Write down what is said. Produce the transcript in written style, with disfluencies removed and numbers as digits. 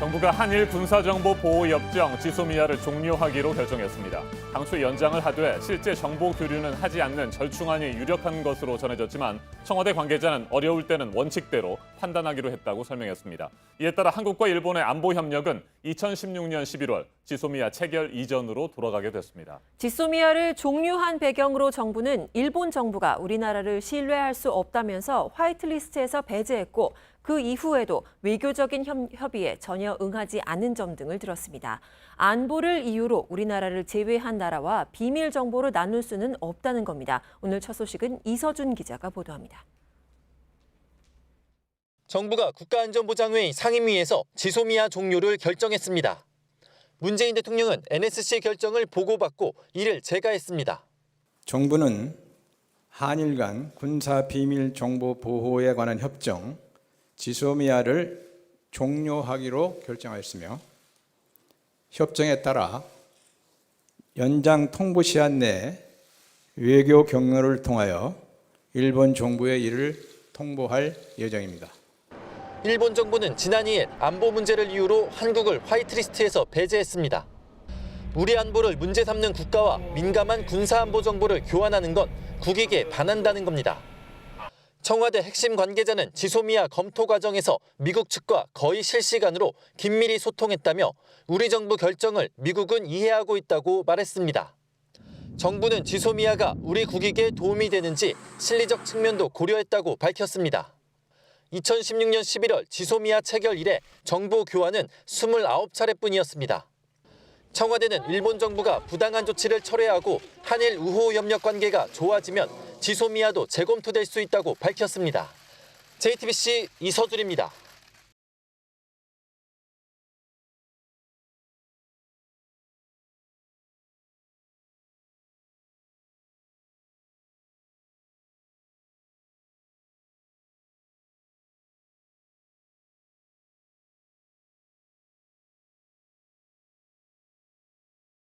정부가 한일 군사정보보호협정 지소미아를 종료하기로 결정했습니다. 당초 연장을 하되 실제 정보 교류는 하지 않는 절충안이 유력한 것으로 전해졌지만 청와대 관계자는 어려울 때는 원칙대로 판단하기로 했다고 설명했습니다. 이에 따라 한국과 일본의 안보 협력은 2016년 11월 지소미아 체결 이전으로 돌아가게 됐습니다. 지소미아를 종료한 배경으로 정부는 일본 정부가 우리나라를 신뢰할 수 없다면서 화이트리스트에서 배제했고 그 이후에도 외교적인 협의에 전혀 응하지 않은 점 등을 들었습니다. 안보를 이유로 우리나라를 제외한 나라와 비밀 정보를 나눌 수는 없다는 겁니다. 오늘 첫 소식은 이서준 기자가 보도합니다. 정부가 국가안전보장회의 상임위에서 지소미아 종료를 결정했습니다. 문재인 대통령은 NSC 결정을 보고받고 이를 재가했습니다. 정부는 한일 간 군사 비밀 정보 보호에 관한 협정 지소미아를 종료하기로 결정하였으며 협정에 따라 연장 통보 시한 내에 외교 경로를 통하여 일본 정부에 이를 통보할 예정입니다. 일본 정부는 지난 2일 안보 문제를 이유로 한국을 화이트리스트에서 배제했습니다. 우리 안보를 문제 삼는 국가와 민감한 군사안보 정보를 교환하는 건 국익에 반한다는 겁니다. 청와대 핵심 관계자는 지소미아 검토 과정에서 미국 측과 거의 실시간으로 긴밀히 소통했다며 우리 정부 결정을 미국은 이해하고 있다고 말했습니다. 정부는 지소미아가 우리 국익에 도움이 되는지 실리적 측면도 고려했다고 밝혔습니다. 2016년 11월 지소미아 체결 이래 정보 교환은 29차례뿐이었습니다. 청와대는 일본 정부가 부당한 조치를 철회하고 한일 우호 협력 관계가 좋아지면 지소미아도 재검토될 수 있다고 밝혔습니다. JTBC 이서준입니다.